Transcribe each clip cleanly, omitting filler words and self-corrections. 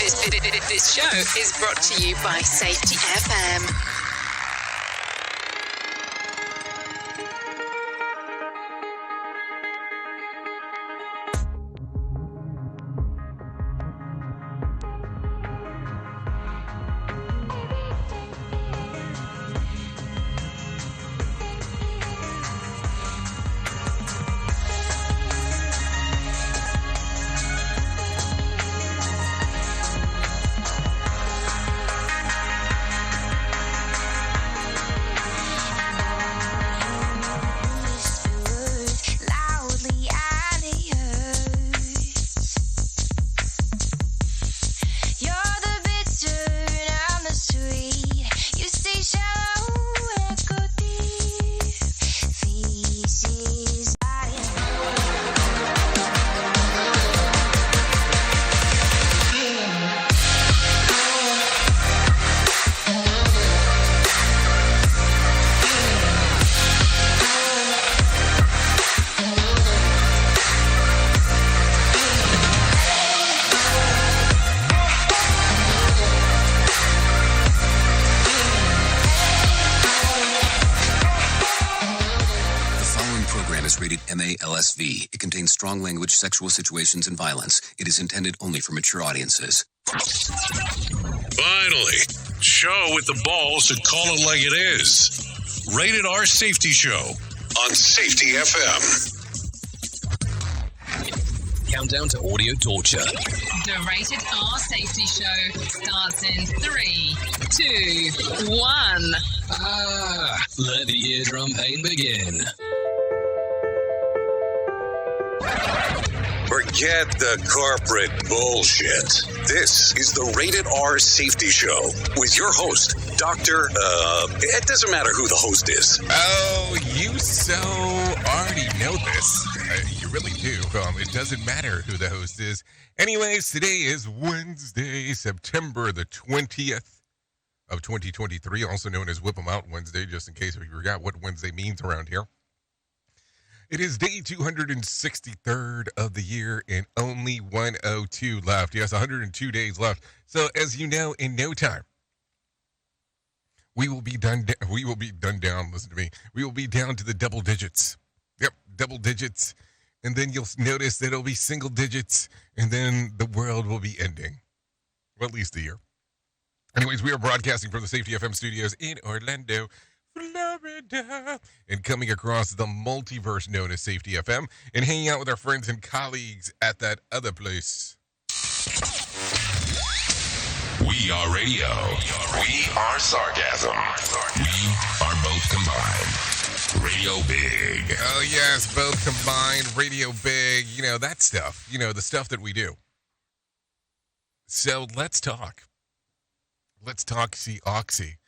This show is brought to you by Safety FM. MALSV. It contains strong language, sexual situations, and violence. It is intended only for mature audiences. Finally, show with the balls to call it like it is. Rated R Safety Show on Safety FM. Countdown to audio torture. The Rated R Safety Show starts in 3, 2, 1. Let the eardrum pain begin. Forget the corporate bullshit. This is the Rated R Safety Show with your host, Dr. It doesn't matter who the host is. Oh, you so already know this. You really do. It doesn't matter who the host is. Anyways, today is Wednesday, September the 20th of 2023, also known as Whip 'em Out Wednesday, just in case if you forgot what Wednesday means around here. It is day 263rd of the year and only 102 left. Yes, 102 days left. So as you know, in no time, we will be done down. Listen to me. We will be down to the double digits. Yep, double digits. And then you'll notice that it'll be single digits. And then the world will be ending. Well, at least the year. Anyways, we are broadcasting from the Safety FM studios in Orlando, Florida, and coming across the multiverse known as Safety FM and hanging out with our friends and colleagues at that other place. We are radio. We are sarcasm. We are both combined. Radio Big. Oh, yes, both combined, Radio Big, that stuff, the stuff that we do. So let's talk. Let's talk Oxy.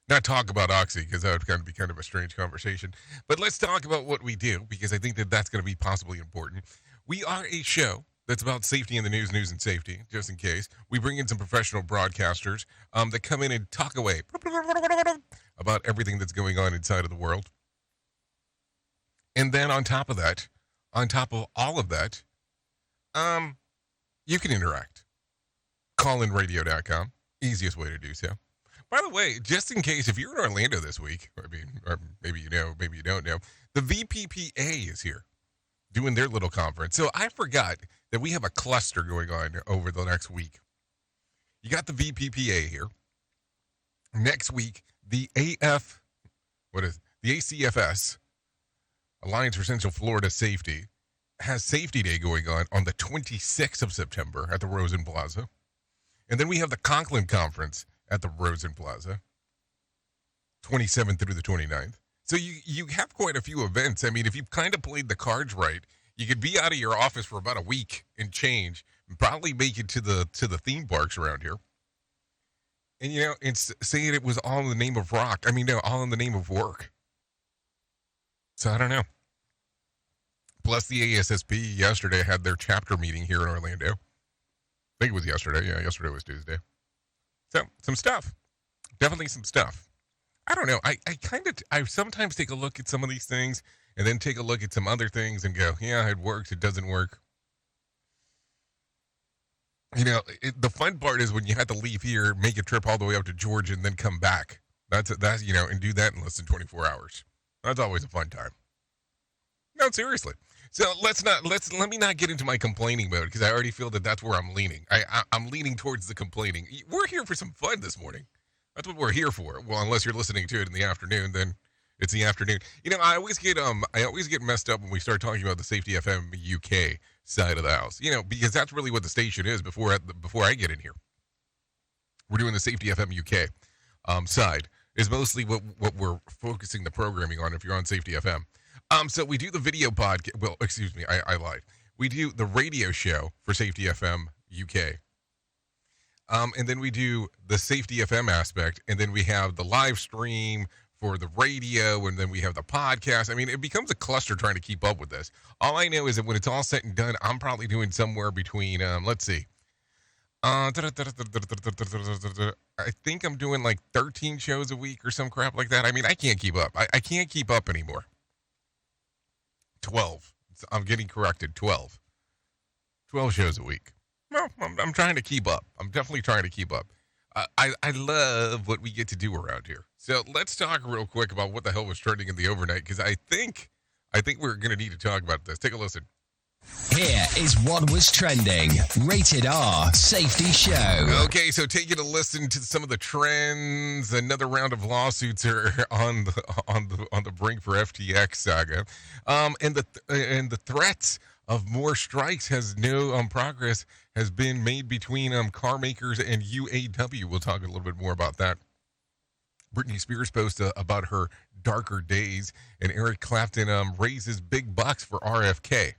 Not talk about Oxy, because that would be kind of a strange conversation. But let's talk about what we do, because I think that that's going to be possibly important. We are a show that's about safety in the news and safety, just in case. We bring in some professional broadcasters that come in and talk away about everything that's going on inside of the world. And then on top of all of that, you can interact. Callinradio.com, easiest way to do so. By the way, just in case, if you're in Orlando this week, or maybe you know, maybe you don't know, the VPPA is here doing their little conference. So I forgot that we have a cluster going on over the next week. You got the VPPA here. Next week, the ACFS, Alliance for Central Florida Safety, has Safety Day going on the 26th of September at the Rosen Plaza. And then we have the Conklin Conference at the Rosen Plaza, 27th through the 29th. So you have quite a few events. I mean, if you've kind of played the cards right, you could be out of your office for about a week and change, and probably make it to the theme parks around here. And, it's saying it was all in the name of rock. I mean, no, all in the name of work. So I don't know. Plus the ASSP yesterday had their chapter meeting here in Orlando. I think it was yesterday. Yeah, yesterday was Tuesday. So, some stuff. Definitely some stuff. I don't know. I sometimes take a look at some of these things and then take a look at some other things and go, yeah, it works, it doesn't work. The fun part is when you have to leave here, make a trip all the way up to Georgia, and then come back. That's and do that in less than 24 hours. That's always a fun time. No, seriously. So let me not get into my complaining mode because I already feel that that's where I'm leaning. I'm leaning towards the complaining. We're here for some fun this morning. That's what we're here for. Well, unless you're listening to it in the afternoon, then it's the afternoon. I always get messed up when we start talking about the Safety FM UK side of the house. Because that's really what the station is before I get in here. We're doing the Safety FM UK side is mostly what we're focusing the programming on if you're on Safety FM. So we do the video podcast. Well, excuse me, I lied. We do the radio show for Safety FM UK. And then we do the Safety FM aspect, and then we have the live stream for the radio, and then we have the podcast. I mean, it becomes a cluster trying to keep up with this. All I know is that when it's all said and done, I'm probably doing somewhere between, let's see. I think I'm doing like 13 shows a week or some crap like that. I mean, I can't keep up. I can't keep up anymore. 12. I'm getting corrected. 12 shows a week. Well, I'm trying to keep up. I'm definitely trying to keep up. I love what we get to do around here. So let's talk real quick about what the hell was trending in the overnight, because I think we're going to need to talk about this. Take a listen. Here is what was trending. Rated R Safety Show. Okay, so taking a listen to some of the trends. Another round of lawsuits are on the brink for FTX saga, and the threats of more strikes has no progress has been made between car makers and UAW. We'll talk a little bit more about that. Britney Spears posts about her darker days, and Eric Clapton raises big bucks for RFK.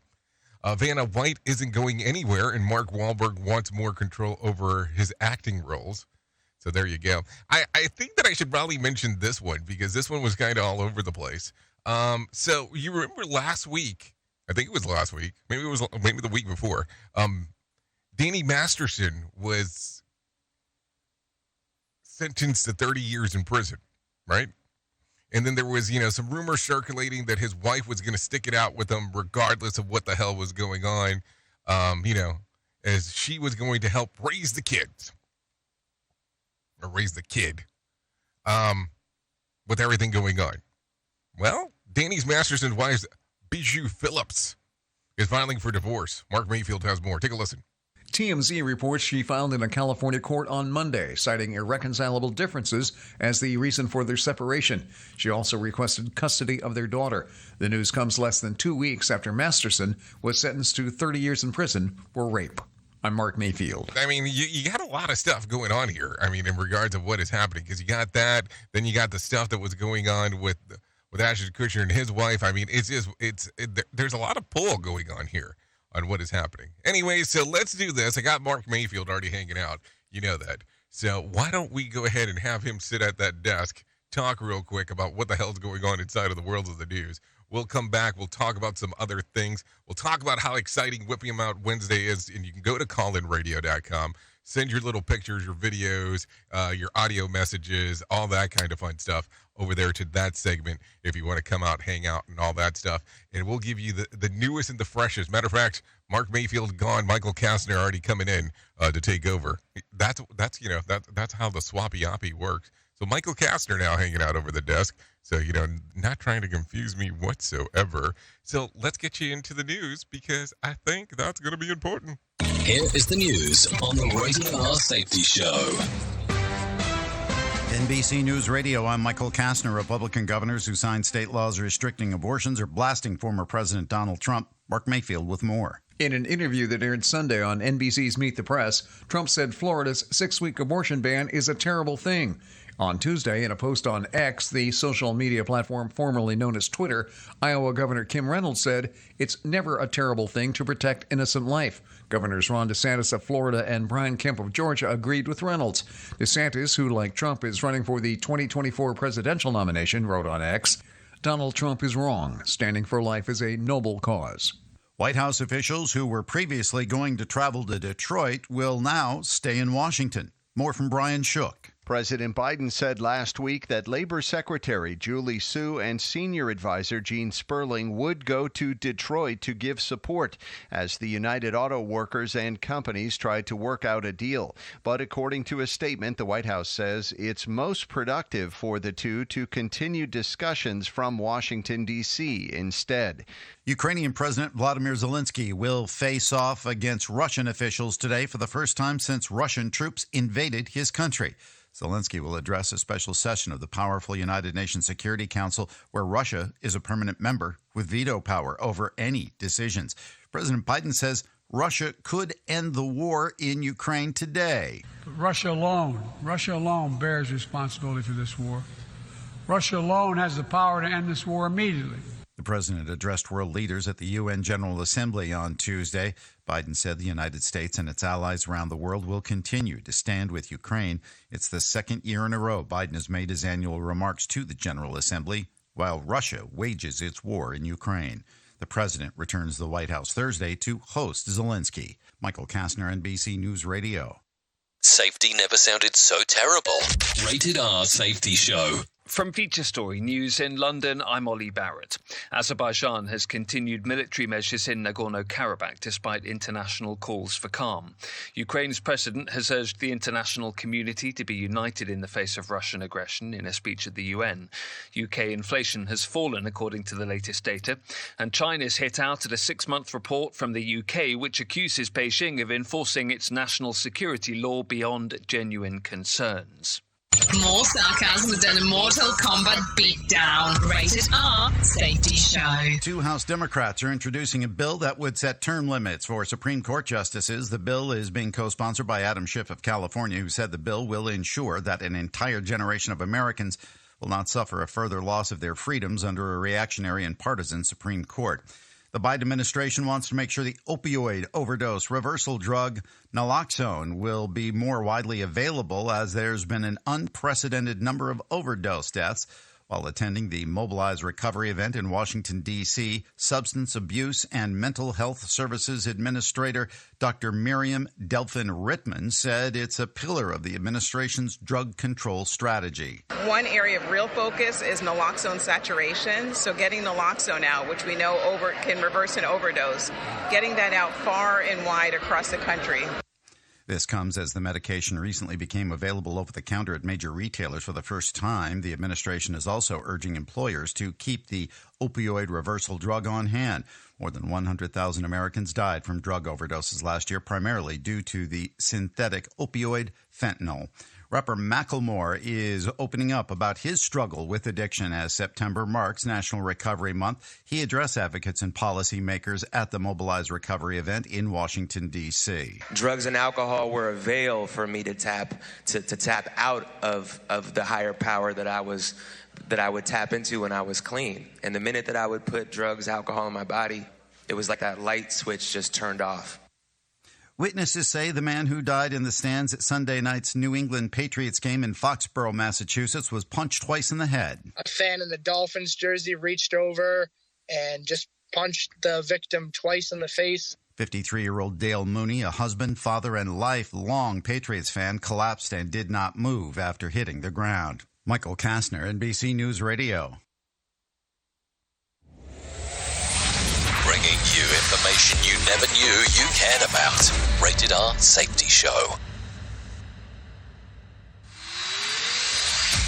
Vanna White isn't going anywhere, and Mark Wahlberg wants more control over his acting roles. So there you go. I think that I should probably mention this one because this one was kind of all over the place. So you remember last week, I think it was last week, maybe the week before, Danny Masterson was sentenced to 30 years in prison, right? And then there was, some rumors circulating that his wife was going to stick it out with him regardless of what the hell was going on, as she was going to help raise the kids. Or raise the kid. With everything going on. Well, Danny Masterson's wife, Bijou Phillips, is filing for divorce. Mark Mayfield has more. Take a listen. TMZ reports she filed in a California court on Monday, citing irreconcilable differences as the reason for their separation. She also requested custody of their daughter. The news comes less than 2 weeks after Masterson was sentenced to 30 years in prison for rape. I'm Mark Mayfield. I mean, you got a lot of stuff going on here. I mean, in regards of what is happening, because you got that, then you got the stuff that was going on with Ashton Kutcher and his wife. I mean, there's a lot of pull going on here on what is happening. Anyway, so let's do this. I got Mark Mayfield already hanging out. You know that. So why don't we go ahead and have him sit at that desk, talk real quick about what the hell's going on inside of the world of the news. We'll come back. We'll talk about some other things. We'll talk about how exciting Whipping 'Em Out Wednesday is, and you can go to callinradio.com. Send your little pictures, your videos, your audio messages, all that kind of fun stuff over there to that segment if you want to come out, hang out, and all that stuff. And we'll give you the newest and the freshest. Matter of fact, Mark Mayfield gone, Michael Kastner already coming in to take over. That's how the swappy-oppy works. So Michael Kastner now hanging out over the desk. So, not trying to confuse me whatsoever. So let's get you into the news because I think that's going to be important. Here is the news on the Rated R Safety Show. NBC News Radio, I'm Michael Kastner. Republican governors who signed state laws restricting abortions are blasting former President Donald Trump. Mark Mayfield with more. In an interview that aired Sunday on NBC's Meet the Press, Trump said Florida's 6-week abortion ban is a terrible thing. On Tuesday, in a post on X, the social media platform formerly known as Twitter, Iowa Governor Kim Reynolds said, "It's never a terrible thing to protect innocent life." Governors Ron DeSantis of Florida and Brian Kemp of Georgia agreed with Reynolds. DeSantis, who like Trump is running for the 2024 presidential nomination, wrote on X, "Donald Trump is wrong. Standing for life is a noble cause." White House officials who were previously going to travel to Detroit will now stay in Washington. More from Brian Shook. President Biden said last week that Labor Secretary Julie Su and Senior Advisor Gene Sperling would go to Detroit to give support as the United Auto Workers and companies tried to work out a deal. But according to a statement, the White House says it's most productive for the two to continue discussions from Washington, D.C. instead. Ukrainian President Vladimir Zelensky will face off against Russian officials today for the first time since Russian troops invaded his country. Zelensky will address a special session of the powerful United Nations Security Council, where Russia is a permanent member with veto power over any decisions. President Biden says Russia could end the war in Ukraine today. But Russia alone bears responsibility for this war. Russia alone has the power to end this war immediately. The president addressed world leaders at the UN General Assembly on Tuesday. Biden said the United States and its allies around the world will continue to stand with Ukraine. It's the second year in a row Biden has made his annual remarks to the General Assembly while Russia wages its war in Ukraine. The president returns to the White House Thursday to host Zelensky. Michael Kastner, NBC News Radio. Safety never sounded so terrible. Rated R Safety Show. From Feature Story News in London, I'm Ollie Barrett. Azerbaijan has continued military measures in Nagorno-Karabakh despite international calls for calm. Ukraine's president has urged the international community to be united in the face of Russian aggression in a speech at the UN. UK inflation has fallen according to the latest data, and China's hit out at a 6-month report from the UK which accuses Beijing of enforcing its national security law beyond genuine concerns. More sarcasm than a Mortal Kombat beatdown. Rated R Safety Show. 2 House Democrats are introducing a bill that would set term limits for Supreme Court justices. The bill is being co-sponsored by Adam Schiff of California, who said the bill will ensure that an entire generation of Americans will not suffer a further loss of their freedoms under a reactionary and partisan Supreme Court. The Biden administration wants to make sure the opioid overdose reversal drug naloxone will be more widely available as there's been an unprecedented number of overdose deaths. While attending the Mobilize Recovery event in Washington, D.C., Substance Abuse and Mental Health Services Administrator Dr. Miriam Delphin-Rittman said it's a pillar of the administration's drug control strategy. One area of real focus is naloxone saturation. So getting naloxone out, which we know can reverse an overdose, getting that out far and wide across the country. This comes as the medication recently became available over the counter at major retailers for the first time. The administration is also urging employers to keep the opioid reversal drug on hand. More than 100,000 Americans died from drug overdoses last year, primarily due to the synthetic opioid fentanyl. Rapper Macklemore is opening up about his struggle with addiction as September marks National Recovery Month. He addressed advocates and policymakers at the Mobilize Recovery event in Washington, D.C. Drugs and alcohol were a veil for me to tap out of the higher power that I would tap into when I was clean. And the minute that I would put drugs, alcohol in my body, it was like that light switch just turned off. Witnesses say the man who died in the stands at Sunday night's New England Patriots game in Foxborough, Massachusetts, was punched twice in the head. A fan in the Dolphins jersey reached over and just punched the victim twice in the face. 53-year-old Dale Mooney, a husband, father, and lifelong Patriots fan, collapsed and did not move after hitting the ground. Michael Kastner, NBC News Radio. Bringing you information you never knew you cared about. Rated R Safety Show.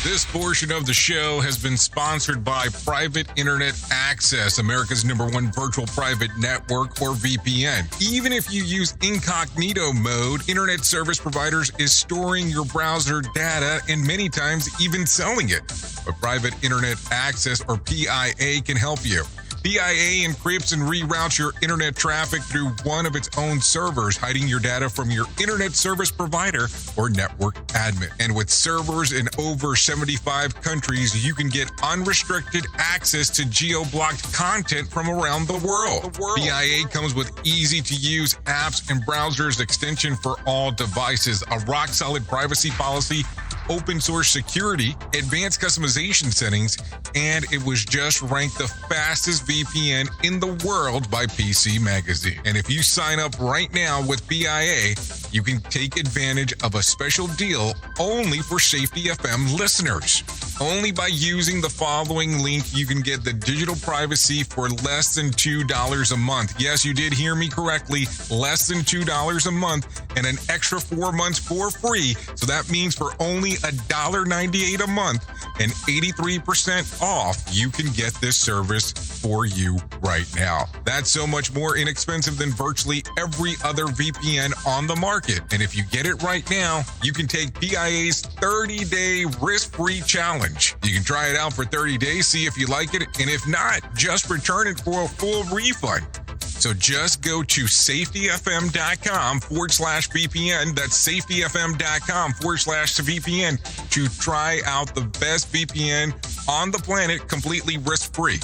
This portion of the show has been sponsored by Private Internet Access, America's #1 virtual private network, or VPN. Even if you use incognito mode, internet service providers is storing your browser data and many times even selling it. But Private Internet Access, or PIA, can help you. PIA encrypts and reroutes your internet traffic through one of its own servers, hiding your data from your internet service provider or network admin. And with servers in over 75 countries, you can get unrestricted access to geo-blocked content from around the world. PIA comes with easy-to-use apps and browsers extension for all devices, a rock-solid privacy policy, open source security, advanced customization settings, and it was just ranked the fastest VPN in the world by PC Magazine. And if you sign up right now with PIA, you can take advantage of a special deal only for Safety FM listeners. Only by using the following link, you can get the digital privacy for less than $2 a month. Yes, you did hear me correctly. Less than $2 a month and an extra 4 months for free. So that means for only $1.98 a month and 83% off, you can get this service for you right now. That's so much more inexpensive than virtually every other VPN on the market. And if you get it right now, you can take PIA's 30-day risk-free challenge. You can try it out for 30 days, see if you like it, and if not, just return it for a full refund. So just go to safetyfm.com/VPN. That's safetyfm.com/VPN to try out the best VPN on the planet completely risk-free.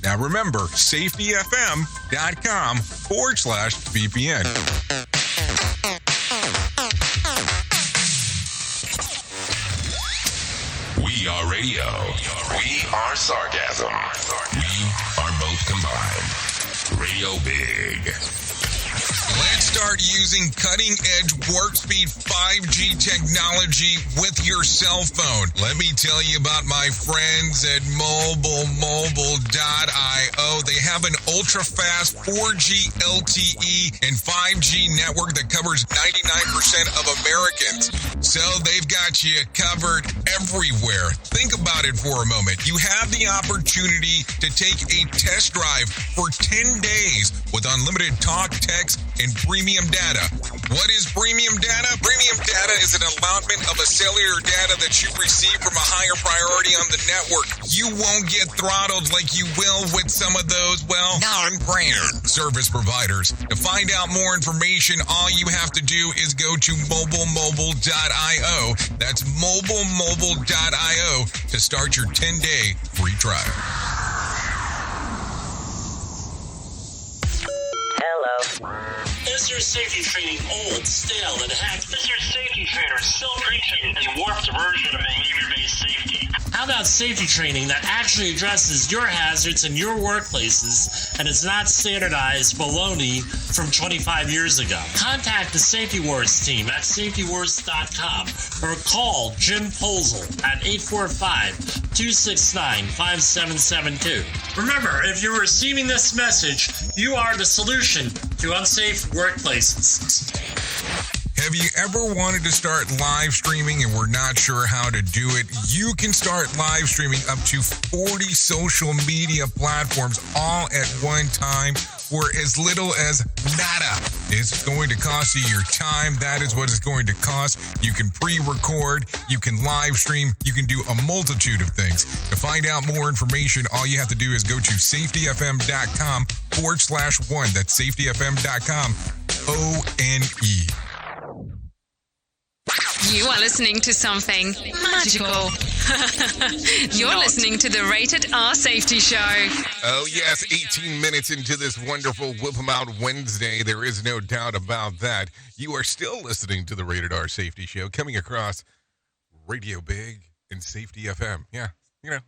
Now remember, safetyfm.com/VPN. We are radio. We are sarcasm. We are both combined. Radio Big. Let's start using cutting-edge warp speed 5G technology with your cell phone. Let me tell you about my friends at mobilemobile.io. They have an ultra-fast 4G LTE and 5G network that covers 99% of Americans. So they've got you covered everywhere. Think about it for a moment. You have the opportunity to take a test drive for 10 days with unlimited talk, text, and premium data. What is premium data? Premium data is an allotment of a cellular data that you receive from a higher priority on the network. You won't get throttled like you will with some of those, well, non-brand service providers. To find out more information, all you have to do is go to mobilemobile.io. That's mobilemobile.io to start your 10-day free trial. Hello. Is your safety training old, stale, and hacked? Is your safety trainer still preaching a warped version of behavior-based safety? How about safety training that actually addresses your hazards in your workplaces and is not standardized baloney from 25 years ago? Contact the Safety Wars team at safetywars.com or call Jim Posel at 845-269-5772. Remember, if you're receiving this message, you are the solution to unsafe workplaces. Have you ever wanted to start live streaming and were not sure how to do it? You can start live streaming up to 40 social media platforms all at one time for as little as nada. It's going to cost you your time. That is what it's going to cost. You can pre-record, you can live stream, you can do a multitude of things. To find out more information, all you have to do is go to safetyfm.com/one. That's safetyfm.com, ONE. You are listening to something magical. You're listening to the Rated R Safety Show. Oh, yes, 18 minutes into this wonderful Whip 'em Out Wednesday. There is no doubt about that. You are still listening to the Rated R Safety Show, coming across Radio Big and Safety FM. Yeah,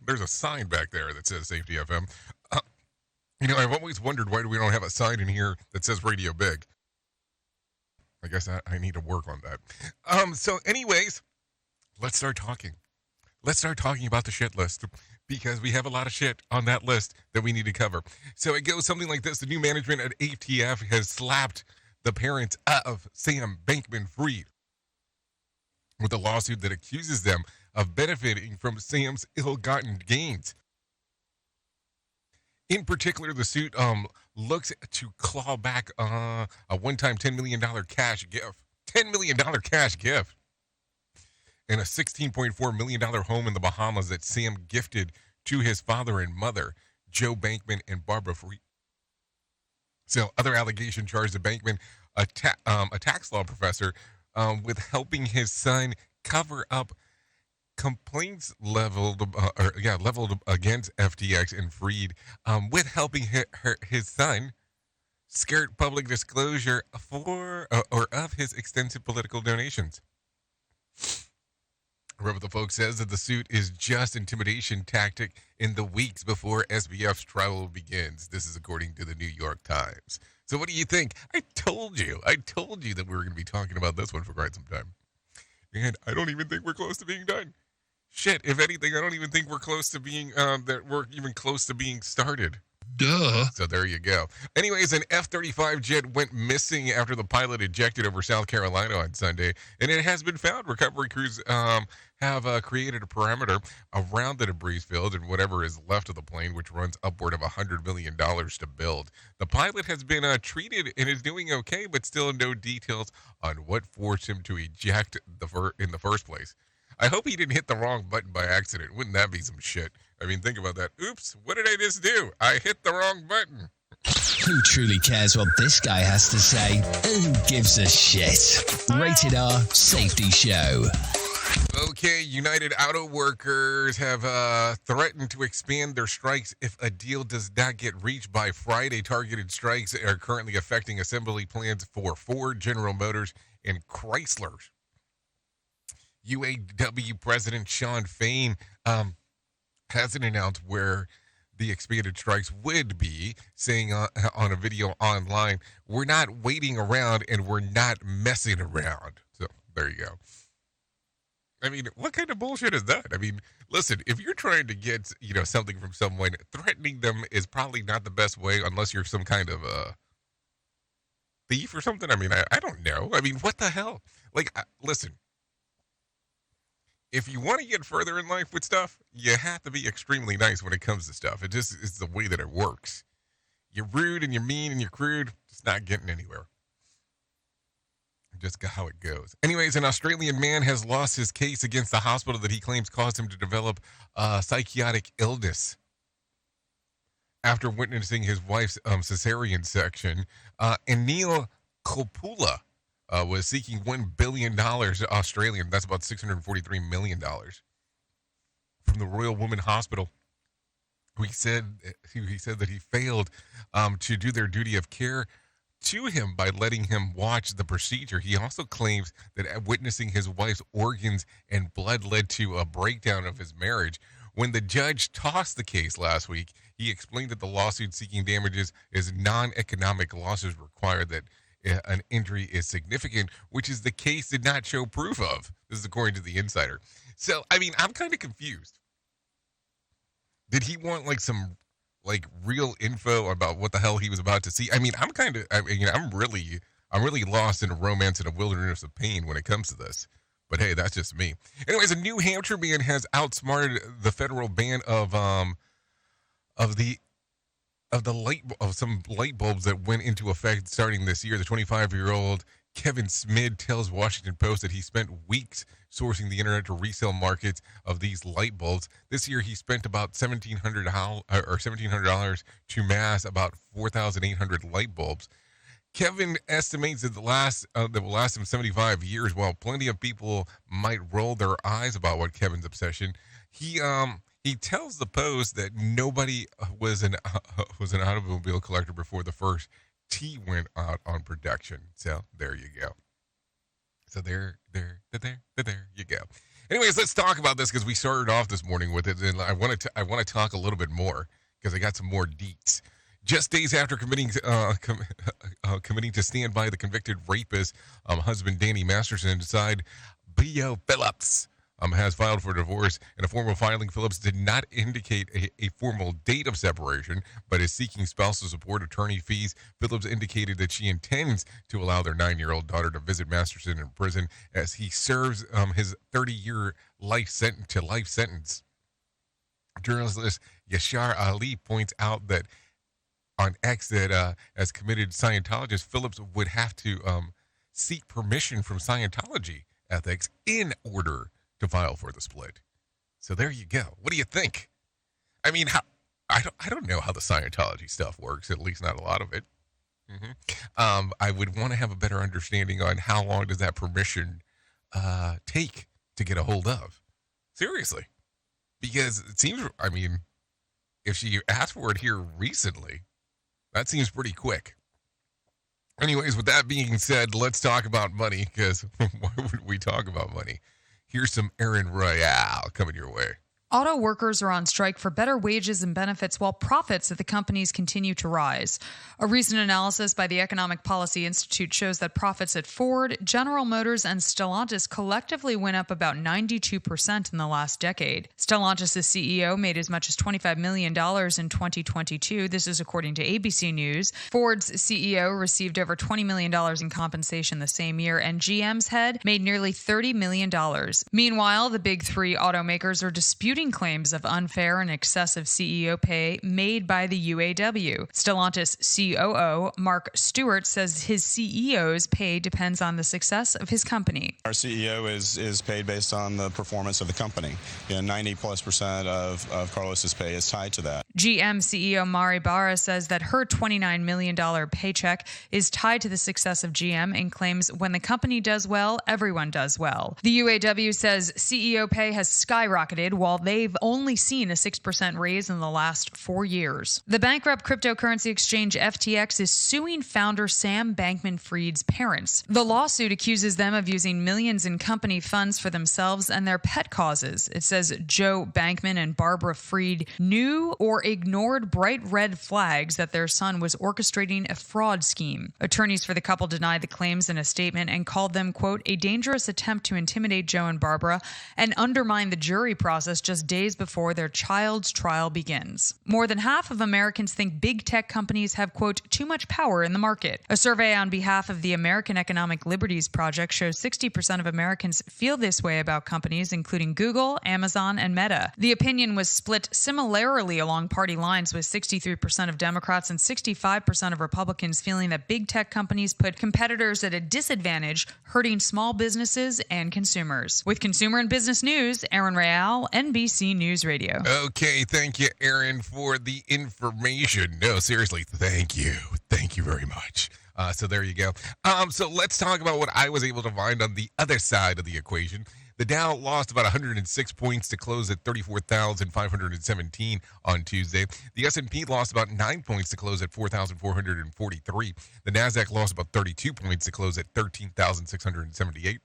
there's a sign back there that says Safety FM. I've always wondered why we don't have a sign in here that says Radio Big. I guess I need to work on that. So anyways, let's start talking. Let's start talking about the shit list because we have a lot of shit on that list that we need to cover. So it goes something like this. The new management at ATF has slapped the parents of Sam Bankman-Fried with a lawsuit that accuses them of benefiting from Sam's ill-gotten gains. In particular, the suit looks to claw back a one-time $10 million cash gift. $10 million cash gift. And a $16.4 million home in the Bahamas that Sam gifted to his father and mother, Joe Bankman and Barbara Fried. So other allegation charged the Bankman, a tax law professor, with helping his son cover up complaints leveled against FTX and Fried, with helping his son skirt public disclosure of his extensive political donations. Remember, the folks says that the suit is just intimidation tactic in the weeks before SBF's trial begins. This is according to the New York Times. So what do you think? I told you that we were going to be talking about this one for quite some time. And I don't even think we're close to being done. Shit, if anything, I don't even think we're close to being, that we're even close to being started. Duh. So there you go. Anyways, an F-35 jet went missing after the pilot ejected over South Carolina on Sunday, and it has been found. Recovery crews have created a perimeter around the debris field and whatever is left of the plane, which runs upward of $100 million to build. The pilot has been treated and is doing okay, but still no details on what forced him to eject in the first place. I hope he didn't hit the wrong button by accident. Wouldn't that be some shit? I mean, think about that. Oops, what did I just do? I hit the wrong button. Who truly cares what this guy has to say? Who gives a shit? Rated R Safety Show. Okay, United Auto Workers have threatened to expand their strikes if a deal does not get reached by Friday. Targeted strikes are currently affecting assembly plants for Ford, General Motors, and Chrysler. UAW President Sean Fain hasn't announced where the expanded strikes would be, saying on a video online, "We're not waiting around and we're not messing around." So there you go. I mean, what kind of bullshit is that? I mean, listen, if you're trying to get, something from someone, threatening them is probably not the best way unless you're some kind of thief or something. I mean, I don't know. I mean, what the hell? Like, listen. If you want to get further in life with stuff, you have to be extremely nice when it comes to stuff. It just is the way that it works. You're rude and you're mean and you're crude, it's not getting anywhere. Just how it goes. Anyways, an Australian man has lost his case against the hospital that he claims caused him to develop psychotic illness. After witnessing his wife's cesarean section, Anil Kopula was seeking $1 billion Australian. That's about $643 million from the Royal Women Hospital. He said that he failed to do their duty of care to him by letting him watch the procedure. He also claims that witnessing his wife's organs and blood led to a breakdown of his marriage. When the judge tossed the case last week, he explained that the lawsuit seeking damages is non-economic losses required that an injury is significant, which is the case did not show proof of. This is according to the Insider. So, I mean, I'm kind of confused. Did he want some real info about what the hell he was about to see? I mean, I'm really lost in a romance and a wilderness of pain when it comes to this. But hey, that's just me. Anyways, a New Hampshire man has outsmarted the federal ban of some light bulbs that went into effect starting this year. The 25-year-old Kevin Smid tells Washington Post that he spent weeks sourcing the internet to resell markets of these light bulbs. This year, he spent about $1,700 to mass about 4,800 light bulbs. Kevin estimates that that will last him 75 years. While plenty of people might roll their eyes about what Kevin's obsession, he tells the Post that nobody was an automobile collector before the first T went out on production. So there you go. So there you go. Anyways, let's talk about this because we started off this morning with it, and I want to talk a little bit more because I got some more deets. Just days after committing to stand by the convicted rapist husband Danny Masterson, side B.O. Phillips has filed for divorce. In a formal filing, Phillips did not indicate a formal date of separation, but is seeking spousal support, attorney fees. Phillips indicated that she intends to allow their 9-year-old daughter to visit Masterson in prison as he serves his 30-year life sentence. Journalist Yashar Ali points out that on X that as committed Scientologist, Phillips would have to seek permission from Scientology ethics in order to file for the split. So there you go. What do you think? I mean, I don't know how the Scientology stuff works, at least not a lot of it. I would want to have a better understanding on how long does that permission take to get a hold of. Seriously. Because it seems, I mean, if she asked for it here recently, that seems pretty quick. Anyways, with that being said, let's talk about money, because why would we talk about money? Here's some Aaron Royale coming your way. Auto workers are on strike for better wages and benefits while profits at the companies continue to rise. A recent analysis by the Economic Policy Institute shows that profits at Ford, General Motors, and Stellantis collectively went up about 92% in the last decade. Stellantis' CEO made as much as $25 million in 2022. This is according to ABC News. Ford's CEO received over $20 million in compensation the same year, and GM's head made nearly $30 million. Meanwhile, the big three automakers are disputing claims of unfair and excessive CEO pay made by the UAW. Stellantis COO Mark Stewart says his CEO's pay depends on the success of his company. Our CEO is paid based on the performance of the company. 90+% of Carlos's pay is tied to that. GM CEO Mari Barra says that her $29 million paycheck is tied to the success of GM and claims when the company does well, everyone does well. The UAW says CEO pay has skyrocketed while they've only seen a 6% raise in the last 4 years. The bankrupt cryptocurrency exchange FTX is suing founder Sam Bankman-Fried's parents. The lawsuit accuses them of using millions in company funds for themselves and their pet causes. It says Joe Bankman and Barbara Fried knew or ignored bright red flags that their son was orchestrating a fraud scheme. Attorneys for the couple denied the claims in a statement and called them, quote, a dangerous attempt to intimidate Joe and Barbara and undermine the jury process just days before their child's trial begins. More than half of Americans think big tech companies have, quote, too much power in the market. A survey on behalf of the American Economic Liberties Project shows 60% of Americans feel this way about companies, including Google, Amazon, and Meta. The opinion was split similarly along party lines, with 63% of Democrats and 65% of Republicans feeling that big tech companies put competitors at a disadvantage, hurting small businesses and consumers. With consumer and business news, Aaron Real, NBC News Radio. Okay, thank you, Aaron, for the information. No, seriously, thank you. Thank you very much. So there you go. So let's talk about what I was able to find on the other side of the equation. The Dow lost about 106 points to close at 34,517 on Tuesday. The S&P lost about 9 points to close at 4,443. The Nasdaq lost about 32 points to close at 13,678.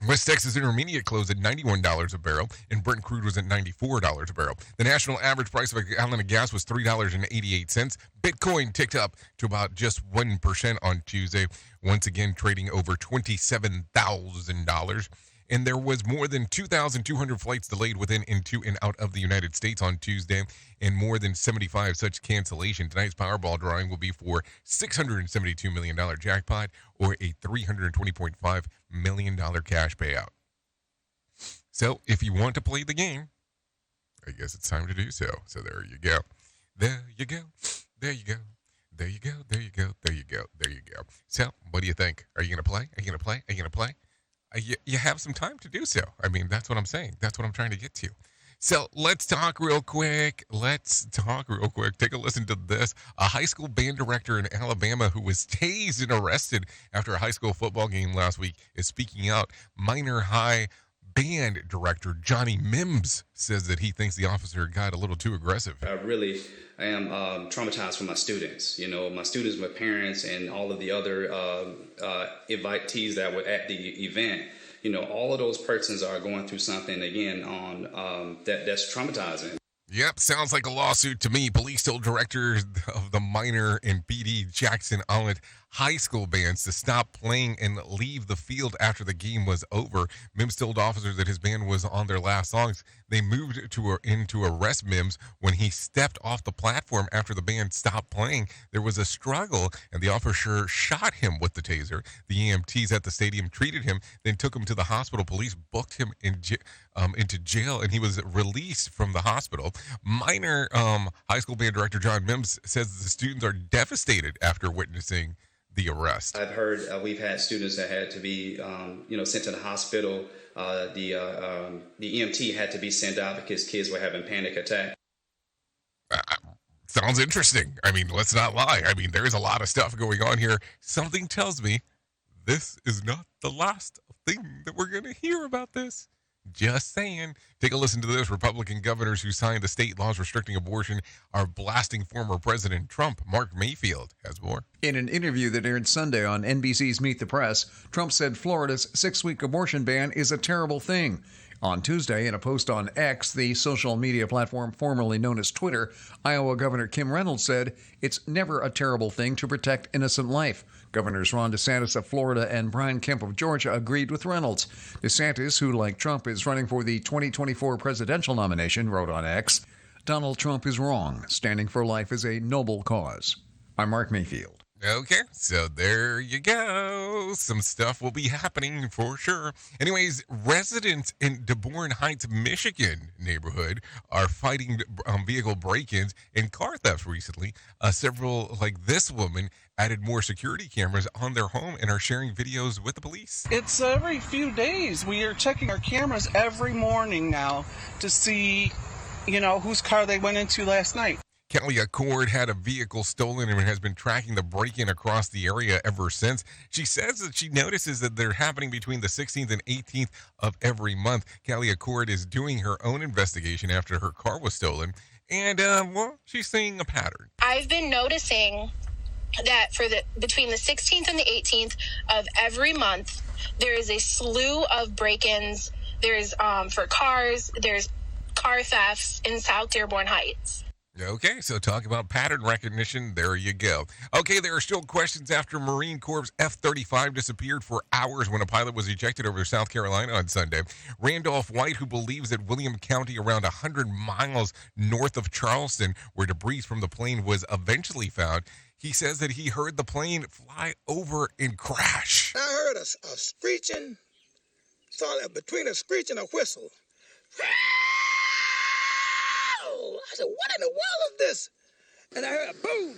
West Texas Intermediate closed at $91 a barrel, and Brent crude was at $94 a barrel. The national average price of a gallon of gas was $3.88. Bitcoin ticked up to about just 1% on Tuesday, once again trading over $27,000. And there was more than 2,200 flights delayed within, into, and out of the United States on Tuesday, and more than 75 such cancellations. Tonight's Powerball drawing will be for $672 million jackpot or a $320.5 million cash payout. So if you want to play the game, I guess it's time to do so. So there you go. There you go. There you go. There you go. There you go. There you go. There you go. So what do you think? Are you going to play? Are you going to play? Are you going to play? You have some time to do so. I mean, that's what I'm saying. That's what I'm trying to get to. So let's talk real quick. Take a listen to this. A high school band director in Alabama who was tased and arrested after a high school football game last week is speaking out. Minor high band director Johnny Mims says that he thinks the officer got a little too aggressive. I am traumatized for my students. You know, my students, my parents, and all of the other invitees that were at the event. You know, all of those persons are going through something, again, on that's traumatizing. Yep, sounds like a lawsuit to me. Police told director of the Minor and B.D. Jackson Allen high school bands to stop playing and leave the field after the game was over. Mims told officers that his band was on their last songs. They moved in to arrest Mims when he stepped off the platform after the band stopped playing. There was a struggle, and the officer shot him with the taser. The EMTs at the stadium treated him, then took him to the hospital. Police booked him into jail, and he was released from the hospital. Minor high school band director John Mims says the students are devastated after witnessing the arrest. I've heard we've had students that had to be, sent to the hospital. The EMT had to be sent out because kids were having panic attacks. Sounds interesting. I mean, let's not lie. I mean, there's a lot of stuff going on here. Something tells me this is not the last thing that we're going to hear about this. Just saying. Take a listen to this. Republican governors who signed the state laws restricting abortion are blasting former President Trump. Mark Mayfield has more. In an interview that aired Sunday on NBC's Meet the Press, Trump said Florida's 6-week abortion ban is a terrible thing. On Tuesday, in a post on X, the social media platform formerly known as Twitter, Iowa Governor Kim Reynolds said, "It's never a terrible thing to protect innocent life." Governors Ron DeSantis of Florida and Brian Kemp of Georgia agreed with Reynolds. DeSantis, who like Trump is running for the 2024 presidential nomination, wrote on X, "Donald Trump is wrong. Standing for life is a noble cause." I'm Mark Mayfield. Okay, so there you go. Some stuff will be happening for sure. Anyways, residents in Dearborn Heights, Michigan neighborhood are fighting vehicle break-ins and car thefts recently. Several, like this woman, added more security cameras on their home and are sharing videos with the police. It's every few days. We are checking our cameras every morning now to see, whose car they went into last night. Kelly Accord had a vehicle stolen and has been tracking the break-in across the area ever since. She says that she notices that they're happening between the 16th and 18th of every month. Kelly Accord is doing her own investigation after her car was stolen, and she's seeing a pattern. I've been noticing that between the 16th and the 18th of every month, there is a slew of break-ins. There's for cars. There's car thefts in South Dearborn Heights. Okay, so talk about pattern recognition. There you go. Okay, there are still questions after Marine Corps F-35 disappeared for hours when a pilot was ejected over South Carolina on Sunday. Randolph White, who believes that William County, around 100 miles north of Charleston, where debris from the plane was eventually found, he says that he heard the plane fly over and crash. I heard a screeching, between a screech and a whistle. I said, what in the world is this? And I heard a boom.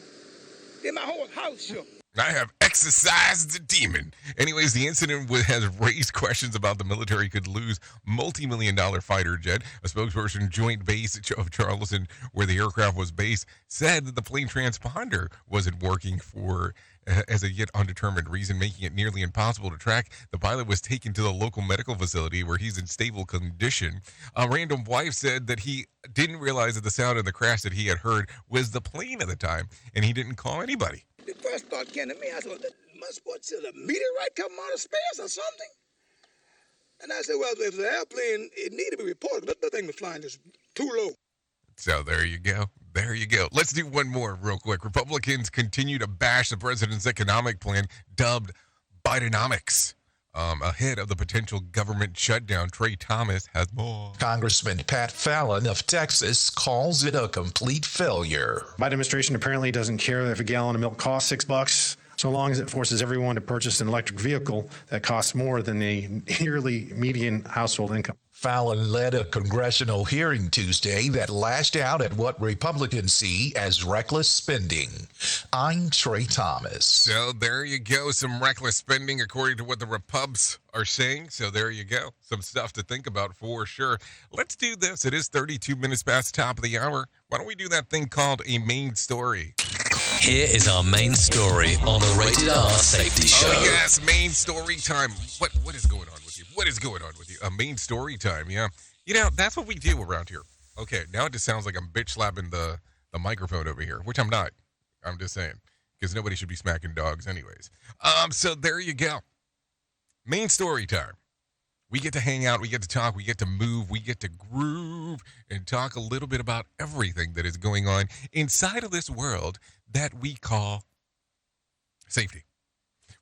Then my whole house shook. I have exorcised the demon. Anyways, the incident has raised questions about the military could lose multi-million-dollar fighter jet. A spokesperson, Joint Base of Charleston, where the aircraft was based, said that the plane transponder wasn't working for as a yet undetermined reason, making it nearly impossible to track. The pilot was taken to the local medical facility where he's in stable condition. Random Wife said that he didn't realize that the sound of the crash that he had heard was the plane at the time, and he didn't call anybody. The first thought came to me, I said, well, what's a meteorite coming out of space or something? And I said, well, if the airplane, it needed to be reported, but the thing was flying just too low. So there you go. There you go. Let's do one more real quick. Republicans continue to bash the president's economic plan, dubbed Bidenomics. Ahead of the potential government shutdown, Trey Thomas has more. Congressman Pat Fallon of Texas calls it a complete failure. Biden administration apparently doesn't care if a gallon of milk costs $6, so long as it forces everyone to purchase an electric vehicle that costs more than the yearly median household income. Fallon led a congressional hearing Tuesday that lashed out at what Republicans see as reckless spending. I'm Trey Thomas. So there you go. Some reckless spending according to what the Repubs are saying. So there you go. Some stuff to think about for sure. Let's do this. It is 32 minutes past the top of the hour. Why don't we do that thing called a main story? Here is our main story on the Rated R Safety Show. Oh, yes, main story time. What is going on with you? What is going on with you? A main story time, yeah. That's what we do around here. Okay, now it just sounds like I'm bitch slapping the microphone over here, which I'm not. I'm just saying, because nobody should be smacking dogs anyways. So there you go. Main story time. We get to hang out, we get to talk, we get to move, we get to groove, and talk a little bit about everything that is going on inside of this world that we call safety.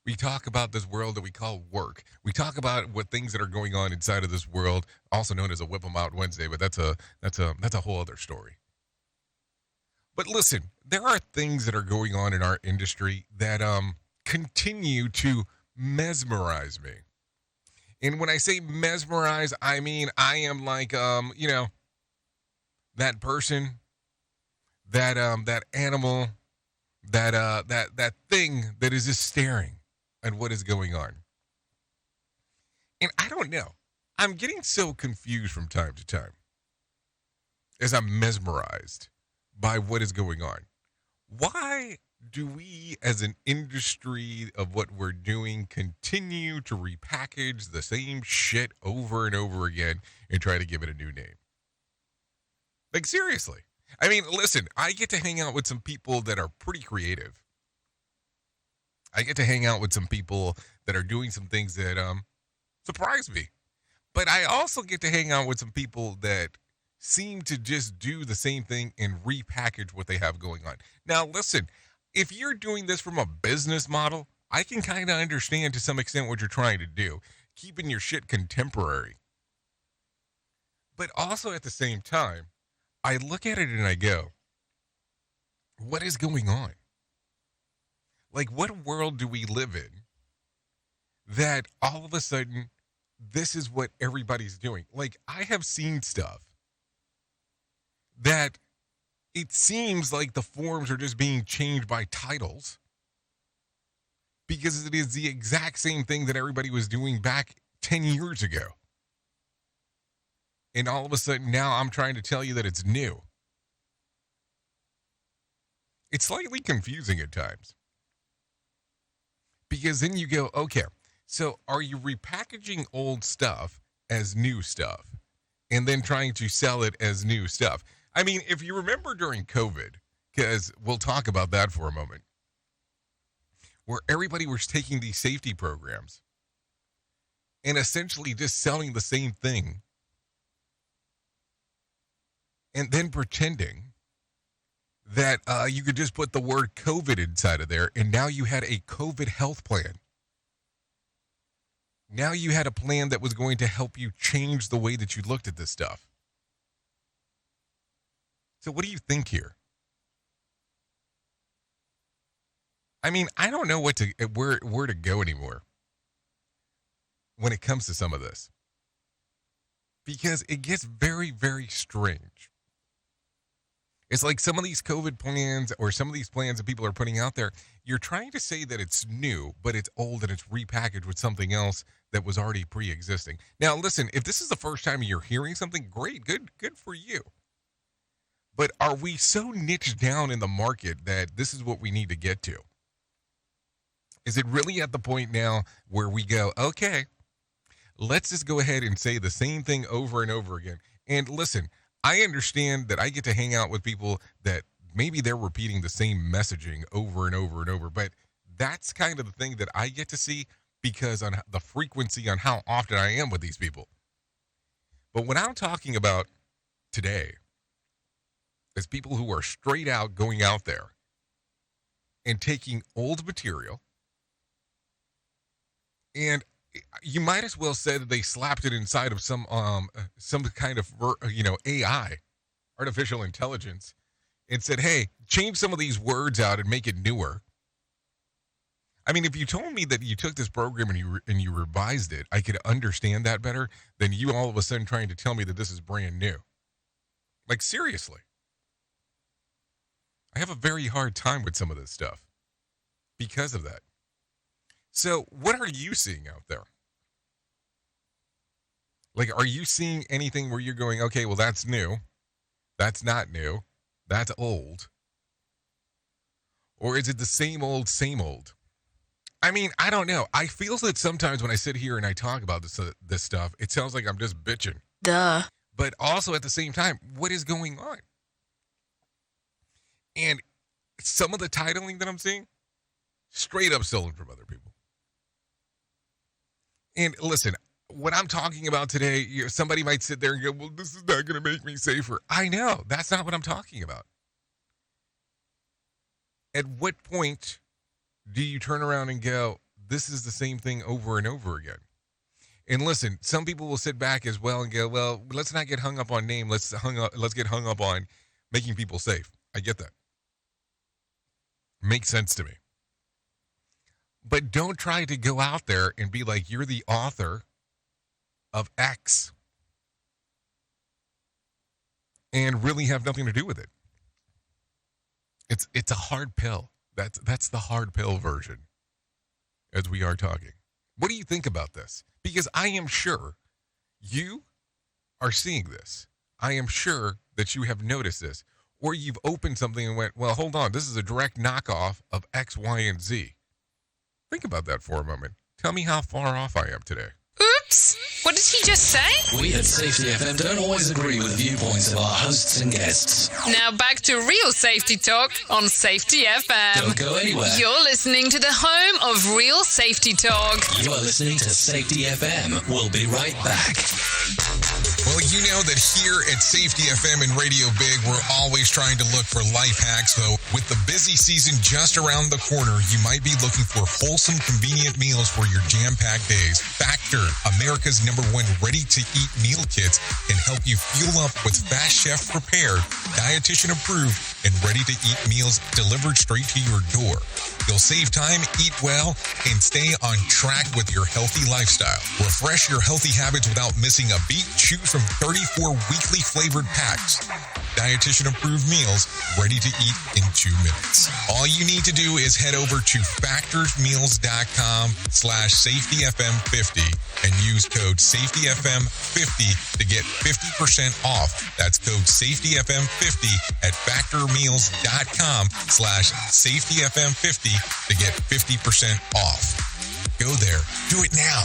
We talk about this world that we call work. We talk about what things that are going on inside of this world, also known as a Whip 'em Out Wednesday, but that's a whole other story. But listen, there are things that are going on in our industry that continue to mesmerize me. And when I say mesmerize, I mean I am like that person, that animal, that thing that is just staring at what is going on. And I don't know. I'm getting so confused from time to time as I'm mesmerized by what is going on. Why do we, as an industry of what we're doing, continue to repackage the same shit over and over again and try to give it a new name? Like, seriously. I mean, listen, I get to hang out with some people that are pretty creative. I get to hang out with some people that are doing some things that surprise me. But I also get to hang out with some people that seem to just do the same thing and repackage what they have going on. Now, listen, if you're doing this from a business model, I can kind of understand to some extent what you're trying to do, keeping your shit contemporary. But also at the same time, I look at it and I go, what is going on? Like, what world do we live in that all of a sudden this is what everybody's doing? Like, I have seen stuff that it seems like the forms are just being changed by titles because it is the exact same thing that everybody was doing back 10 years ago. And all of a sudden now I'm trying to tell you that it's new. It's slightly confusing at times. Because then you go, okay, so are you repackaging old stuff as new stuff and then trying to sell it as new stuff? I mean, if you remember during COVID, because we'll talk about that for a moment, where everybody was taking these safety programs and essentially just selling the same thing and then pretending that you could just put the word COVID inside of there, and now you had a COVID health plan. Now you had a plan that was going to help you change the way that you looked at this stuff. So what do you think here? I mean, I don't know where to go anymore when it comes to some of this, because it gets very, very strange. It's like some of these COVID plans or some of these plans that people are putting out there, you're trying to say that it's new, but it's old and it's repackaged with something else that was already pre-existing. Now, listen, if this is the first time you're hearing something, great, good for you. But are we so niched down in the market that this is what we need to get to? Is it really at the point now where we go, okay, let's just go ahead and say the same thing over and over again? And listen, I understand that I get to hang out with people that maybe they're repeating the same messaging over and over and over, but that's kind of the thing that I get to see because on the frequency on how often I am with these people. But what I'm talking about today is people who are straight out going out there and taking old material, and you might as well say that they slapped it inside of some kind of AI, artificial intelligence, and said, hey, change some of these words out and make it newer. I mean, if you told me that you took this program and you revised it, I could understand that better than you all of a sudden trying to tell me that this is brand new. Like, seriously. I have a very hard time with some of this stuff because of that. So what are you seeing out there? Like, are you seeing anything where you're going, okay, well, that's new. That's not new. That's old. Or is it the same old, same old? I mean, I don't know. I feel that sometimes when I sit here and I talk about this stuff, it sounds like I'm just bitching. Duh. But also at the same time, what is going on? And some of the titling that I'm seeing, straight up stolen from other people. And listen, what I'm talking about today, somebody might sit there and go, well, this is not going to make me safer. I know. That's not what I'm talking about. At what point do you turn around and go, this is the same thing over and over again? And listen, some people will sit back as well and go, well, let's not get hung up on name. Let's get hung up on making people safe. I get that. Makes sense to me. But don't try to go out there and be like, you're the author of X and really have nothing to do with it. It's a hard pill. That's the hard pill version as we are talking. What do you think about this? Because I am sure you are seeing this. I am sure that you have noticed this. Or you've opened something and went, well, hold on, this is a direct knockoff of X, Y, and Z. Think about that for a moment. Tell me how far off I am today. Oops. What did he just say? We at Safety FM don't always agree with viewpoints of our hosts and guests. Now back to real safety talk on Safety FM. Don't go anywhere. You're listening to the home of real safety talk. You are listening to Safety FM. We'll be right back. Well, you know that here at Safety FM and Radio Big, we're always trying to look for life hacks, though. With the busy season just around the corner, you might be looking for wholesome, convenient meals for your jam-packed days. Factor, America's #1 ready-to-eat meal kits, can help you fuel up with fast chef-prepared, dietitian-approved, and ready-to-eat meals delivered straight to your door. You'll save time, eat well, and stay on track with your healthy lifestyle. Refresh your healthy habits without missing a beat. Choose from 34 weekly flavored packs. Dietitian-approved meals ready to eat in 2 minutes. All you need to do is head over to factorsmeals.com/safetyfm50 and use code safetyfm50 to get 50% off. That's code safetyfm50 at factormeals.com/safetyfm50 to get 50% off. Go there. Do it now.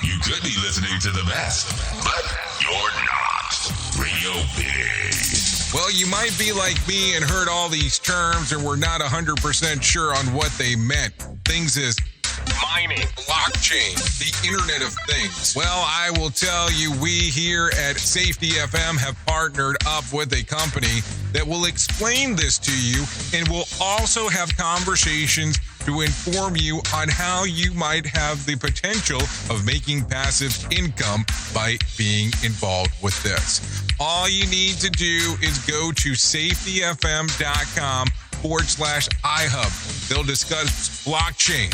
You could be listening to the best, but you're not. Radio Big. Well, you might be like me and heard all these terms and were not 100% sure on what they meant. Things is mining, blockchain, the Internet of Things. Well, I will tell you, we here at Safety FM have partnered up with a company that will explain this to you and will also have conversations to inform you on how you might have the potential of making passive income by being involved with this. All you need to do is go to safetyfm.com/iHub. They'll discuss blockchain.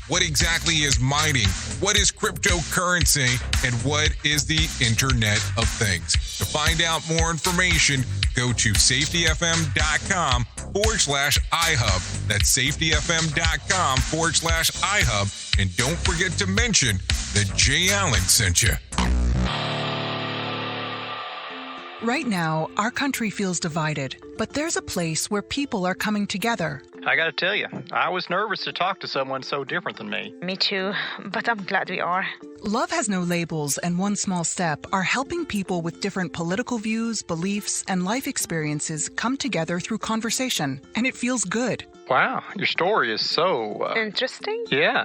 What exactly is mining? What is cryptocurrency? And what is the Internet of Things? To find out more information, go to safetyfm.com/iHub. That's safetyfm.com/iHub. And don't forget to mention that Jay Allen sent you. Right now, our country feels divided, but there's a place where people are coming together. I gotta tell you, I was nervous to talk to someone so different than me. Me too, but I'm glad we are. Love Has No Labels and One Small Step are helping people with different political views, beliefs, and life experiences come together through conversation, and it feels good. Wow, your story is so... Interesting? Yeah.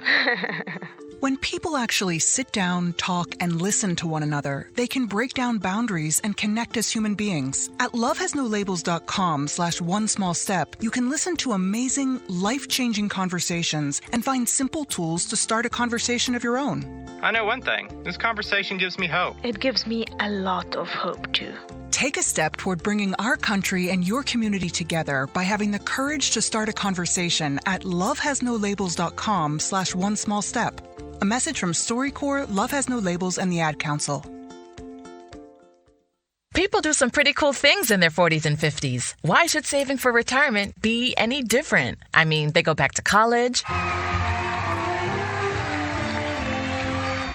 When people actually sit down, talk, and listen to one another, they can break down boundaries and connect as human beings. At lovehasnolabels.com/onesmallstep, you can listen to amazing, life-changing conversations and find simple tools to start a conversation of your own. I know one thing. This conversation gives me hope. It gives me a lot of hope, too. Take a step toward bringing our country and your community together by having the courage to start a conversation at lovehasnolabels.com/onesmallstep. A message from StoryCorps, Love Has No Labels, and the Ad Council. People do some pretty cool things in their 40s and 50s. Why should saving for retirement be any different? I mean, they go back to college,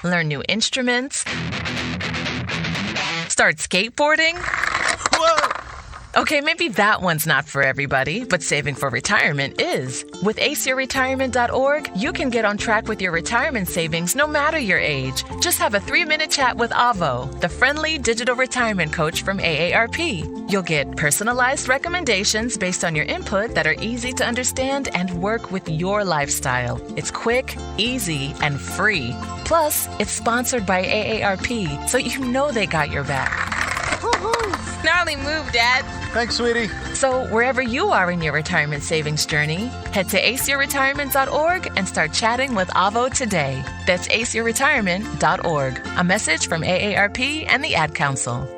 learn new instruments, start skateboarding. Whoa! Okay, maybe that one's not for everybody, but saving for retirement is. With aceyourretirement.org, you can get on track with your retirement savings no matter your age. Just have a 3-minute chat with Avo, the friendly digital retirement coach from AARP. You'll get personalized recommendations based on your input that are easy to understand and work with your lifestyle. It's quick, easy, and free. Plus, it's sponsored by AARP, so you know they got your back. Gnarly move, Dad. Thanks, sweetie. So wherever you are in your retirement savings journey, head to aceyourretirement.org and start chatting with Avo today. That's aceyourretirement.org. A message from AARP and the Ad Council.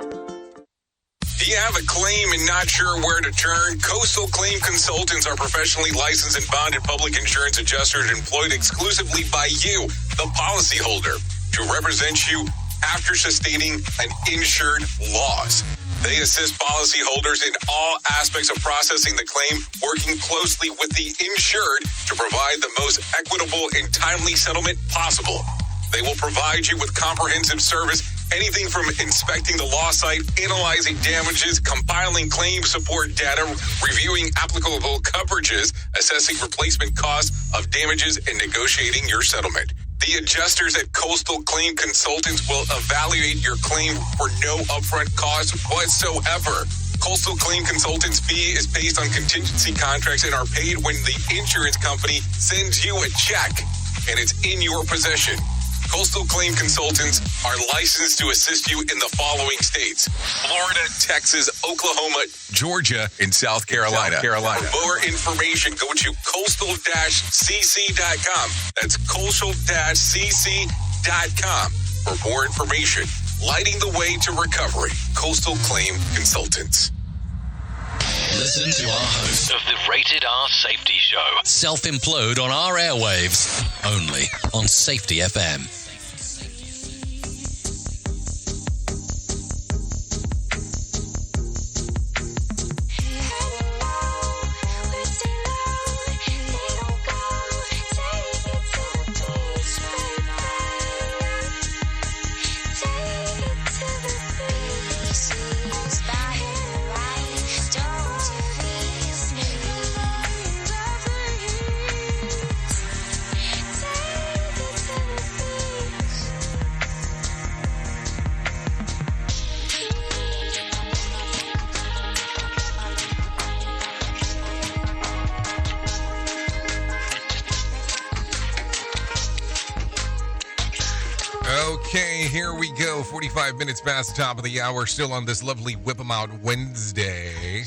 Do you have a claim and not sure where to turn? Coastal Claim Consultants are professionally licensed and bonded public insurance adjusters employed exclusively by you, the policyholder, to represent you after sustaining an insured loss. They assist policyholders in all aspects of processing the claim, working closely with the insured to provide the most equitable and timely settlement possible. They will provide you with comprehensive service, anything from inspecting the loss site, analyzing damages, compiling claim support data, reviewing applicable coverages, assessing replacement costs of damages, and negotiating your settlement. The adjusters at Coastal Claim Consultants will evaluate your claim for no upfront cost whatsoever. Coastal Claim Consultants' fee is based on contingency contracts and are paid when the insurance company sends you a check and it's in your possession. Coastal Claim Consultants are licensed to assist you in the following states: Florida, Texas, Oklahoma, Georgia, and South Carolina. For more information, go to coastal-cc.com. That's coastal-cc.com. For more information, lighting the way to recovery. Coastal Claim Consultants. Listen to our host of the Rated R Safety Show. Self-implode on our airwaves. Only on Safety FM. Okay, here we go. 45 minutes past the top of the hour, still on this lovely Whip 'em Out Wednesday.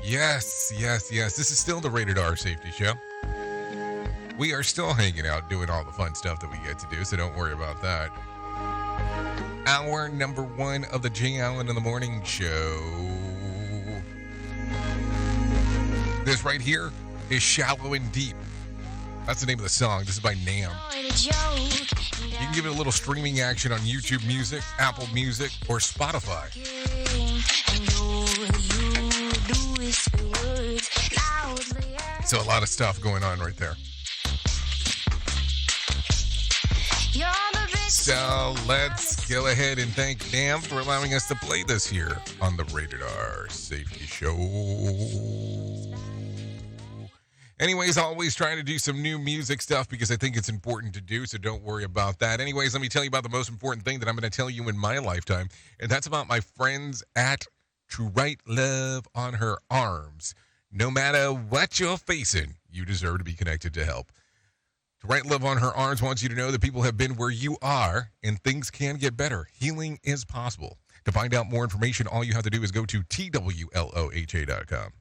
Yes. This is still the Rated R Safety Show. We are still hanging out, doing all the fun stuff that we get to do, so don't worry about that. Hour number 1 of the Jay Allen in the Morning Show. This right here is Shallow and Deep. That's the name of the song. This is by Nam. You can give it a little streaming action on YouTube Music, Apple Music, or Spotify. So a lot of stuff going on right there. So let's go ahead and thank Nam for allowing us to play this here on the Rated R Safety Show. Anyways, always trying to do some new music stuff because I think it's important to do, so don't worry about that. Anyways, let me tell you about the most important thing that I'm going to tell you in my lifetime, and that's about my friends at To Write Love on Her Arms. No matter what you're facing, you deserve to be connected to help. To Write Love on Her Arms wants you to know that people have been where you are, and things can get better. Healing is possible. To find out more information, all you have to do is go to TWLOHA.com.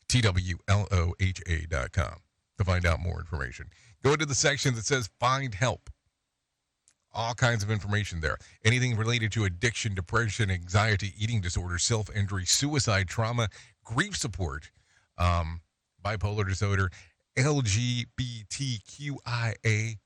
TWLOHA.com to find out more information. Go to the section that says Find Help. All kinds of information there. Anything related to addiction, depression, anxiety, eating disorders, self-injury, suicide, trauma, grief support, bipolar disorder, LGBTQIA+,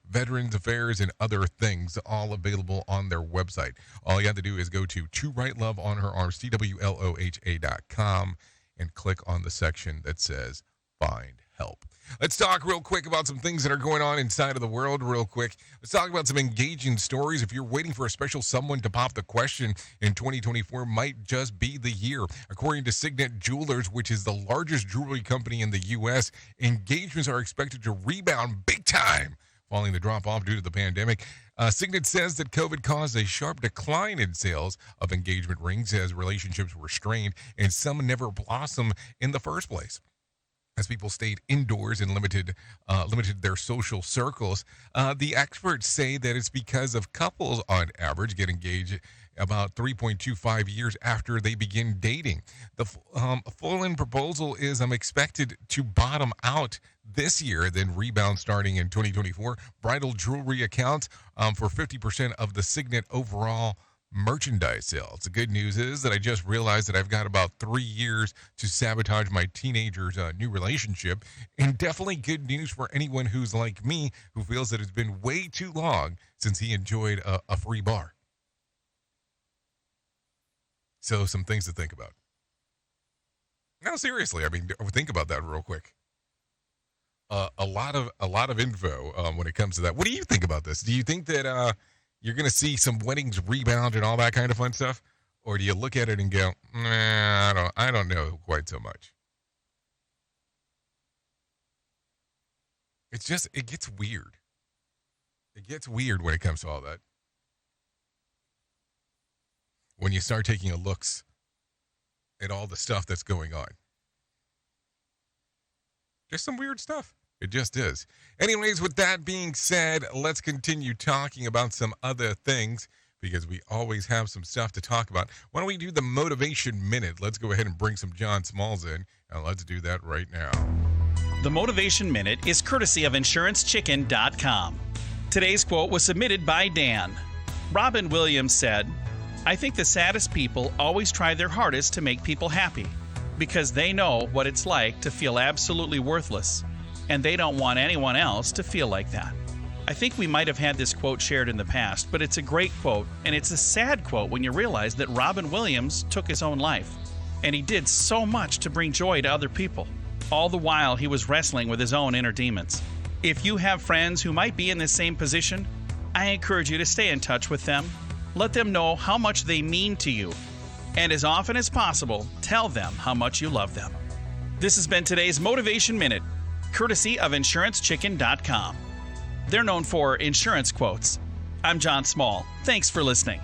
Veterans Affairs, and other things, all available on their website. All you have to do is go to Write Love on Her Arms, TWLOHA.com, and click on the section that says Find Help. Let's talk real quick about some things that are going on inside of the world real quick. Let's talk about some engaging stories. If you're waiting for a special someone to pop the question in 2024, might just be the year. According to Signet Jewelers, which is the largest jewelry company in the U.S., engagements are expected to rebound big time following the drop-off due to the pandemic. Signet says that COVID caused a sharp decline in sales of engagement rings as relationships were strained and some never blossomed in the first place. As people stayed indoors and limited their social circles, the experts say that it's because of couples on average get engaged about 3.25 years after they begin dating. The full-in proposal is expected to bottom out this year, then rebound starting in 2024. Bridal jewelry accounts for 50% of the Signet overall merchandise sales. The good news is that I just realized that I've got about 3 years to sabotage my teenager's new relationship, and definitely good news for anyone who's like me who feels that it's been way too long since he enjoyed a free bar. So some things to think about. No, seriously, I mean, think about that real quick. A lot of info when it comes to that. What do you think about this? Do you think that you're going to see some weddings rebound and all that kind of fun stuff? Or do you look at it and go, nah, I don't know quite so much? it gets weird. It gets weird when it comes to all that. When you start taking a looks at all the stuff that's going on. Just some weird stuff. It just is. Anyways, with that being said, let's continue talking about some other things because we always have some stuff to talk about. Why don't we do the Motivation Minute? Let's go ahead and bring some John Smalls in, and let's do that right now. The Motivation Minute is courtesy of InsuranceChicken.com. Today's quote was submitted by Dan. Robin Williams said, "I think the saddest people always try their hardest to make people happy because they know what it's like to feel absolutely worthless, and they don't want anyone else to feel like that." I think we might have had this quote shared in the past, but it's a great quote, and it's a sad quote when you realize that Robin Williams took his own life, and he did so much to bring joy to other people. All the while, he was wrestling with his own inner demons. If you have friends who might be in the same position, I encourage you to stay in touch with them. Let them know how much they mean to you. And as often as possible, tell them how much you love them. This has been today's Motivation Minute, courtesy of InsuranceChicken.com. They're known for insurance quotes. I'm John Small. Thanks for listening.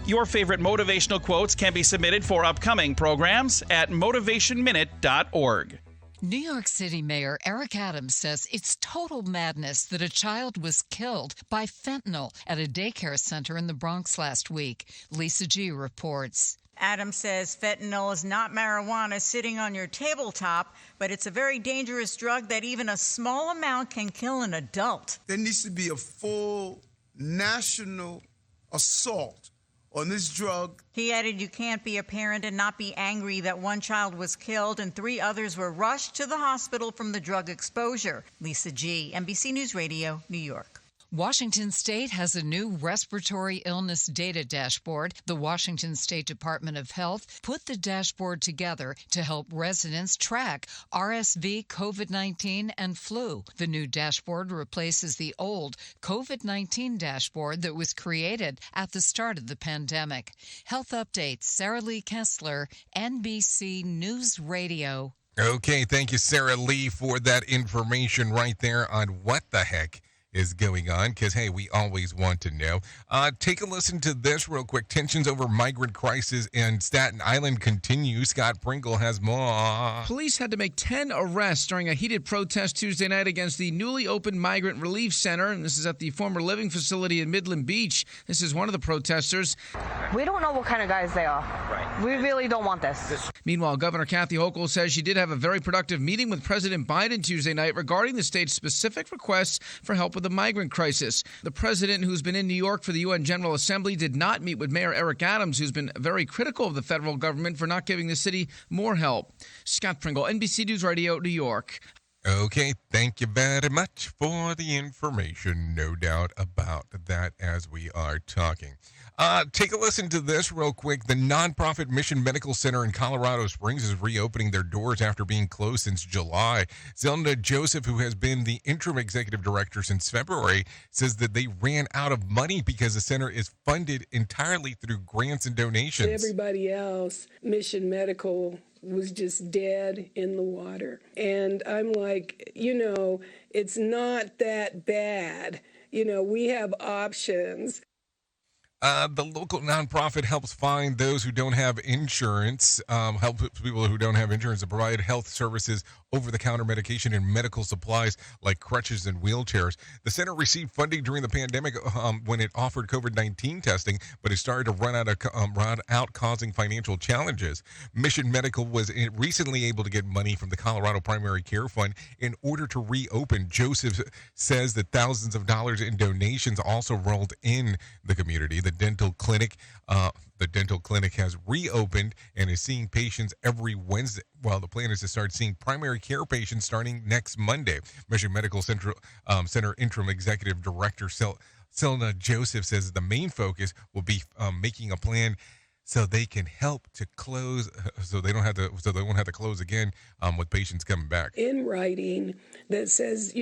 Your favorite motivational quotes can be submitted for upcoming programs at motivationminute.org. New York City Mayor Eric Adams says it's total madness that a child was killed by fentanyl at a daycare center in the Bronx last week. Lisa G. reports. Adams says fentanyl is not marijuana sitting on your tabletop, but it's a very dangerous drug that even a small amount can kill an adult. There needs to be a full national assault on this drug. He added you can't be a parent and not be angry that one child was killed and 3 others were rushed to the hospital from the drug exposure. Lisa G., NBC News Radio, New York. Washington State has a new respiratory illness data dashboard. The Washington State Department of Health put the dashboard together to help residents track RSV, COVID-19, and flu. The new dashboard replaces the old COVID-19 dashboard that was created at the start of the pandemic. Health updates, Sarah Lee Kessler, NBC News Radio. Okay, thank you, Sarah Lee, for that information right there on what the heck is going on, because, hey, we always want to know. Take a listen to this real quick. Tensions over migrant crisis in Staten Island continue. Scott Pringle has more. Police had to make 10 arrests during a heated protest Tuesday night against the newly opened Migrant Relief Center, and this is at the former living facility in Midland Beach. This is one of the protesters. We don't know what kind of guys they are. Right. We really don't want this. Meanwhile, Governor Kathy Hochul says she did have a very productive meeting with President Biden Tuesday night regarding the state's specific requests for help with the migrant crisis. The president, who's been in New York for the UN General Assembly, did not meet with Mayor Eric Adams, who's been very critical of the federal government for not giving the city more help. Scott Pringle, NBC News Radio, New York. Okay, thank you very much for the information. No doubt about that as we are talking. Take a listen to this real quick. The nonprofit Mission Medical Center in Colorado Springs is reopening their doors after being closed since July. Zelda Joseph, who has been the interim executive director since February, says that they ran out of money because the center is funded entirely through grants and donations. Everybody else, Mission Medical, was just dead in the water. And I'm like, it's not that bad. We have options. The local nonprofit helps find those who don't have insurance, help people who don't have insurance to provide health services, over-the-counter medication, and medical supplies like crutches and wheelchairs. The center received funding during the pandemic when it offered COVID-19 testing, but it started to run out, causing financial challenges. Mission Medical was recently able to get money from the Colorado Primary Care Fund in order to reopen. Joseph says that thousands of dollars in donations also rolled in the community. The dental clinic has reopened and is seeing patients every Wednesday. Well, the plan is to start seeing primary care patients starting next Monday. Mission Medical Center Interim Executive Director Selna Joseph says the main focus will be making a plan so they can help to close, so they won't have to close again with patients coming back. In writing that says,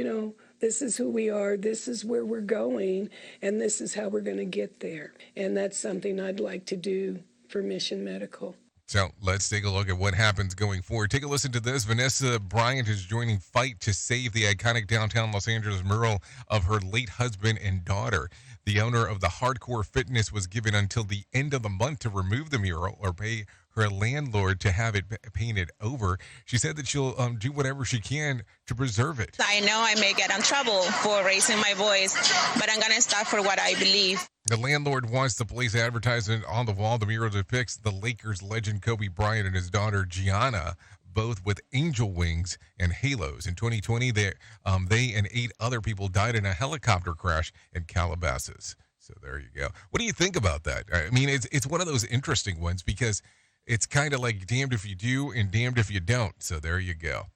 this is who we are, this is where we're going, and this is how we're going to get there. And that's something I'd like to do for Mission Medical. So let's take a look at what happens going forward. Take a listen to this. Vanessa Bryant is joining Fight to save the iconic downtown Los Angeles mural of her late husband and daughter. The owner of the Hardcore Fitness was given until the end of the month to remove the mural or pay her landlord to have it painted over. She said that she'll do whatever she can to preserve it. I know I may get in trouble for raising my voice, but I'm going to stand for what I believe. The landlord wants to place advertisement on the wall. The mural depicts the Lakers legend Kobe Bryant and his daughter Gianna, both with angel wings and halos. In 2020, they and 8 other people died in a helicopter crash in Calabasas. So there you go. What do you think about that? I mean, it's one of those interesting ones because it's kind of like damned if you do and damned if you don't. So there you go.